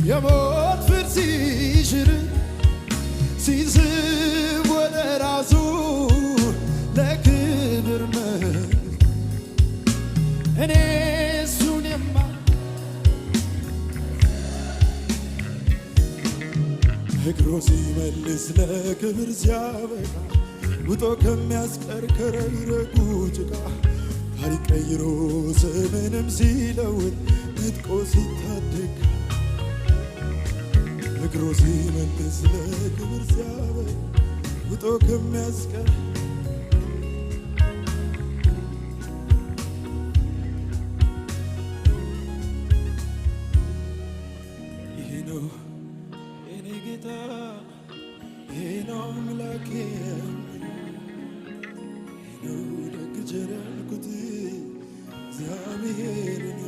የሞት ፍርድ ሲሽር ሲስብ ወደ ራሱ ለክብር እኔ እሱን እግሮ ሲመልስ ለክብር ሲያበቃ ውጦ ከሚያስቀር ከረግረጉ ጭቃ ታሪክ ቀይሮ ስምንም ሲለውጥ ነጥቆ ሲታደግ እግሮ ሲመልስ ለክብር ሲያበቃ ውጦ ከሚያስቀር ይሄ ነው የኔ ጌታ ይሄ ነው አምላኬ ነው ደግ ቸር ያልኩት እግዚአብሔርን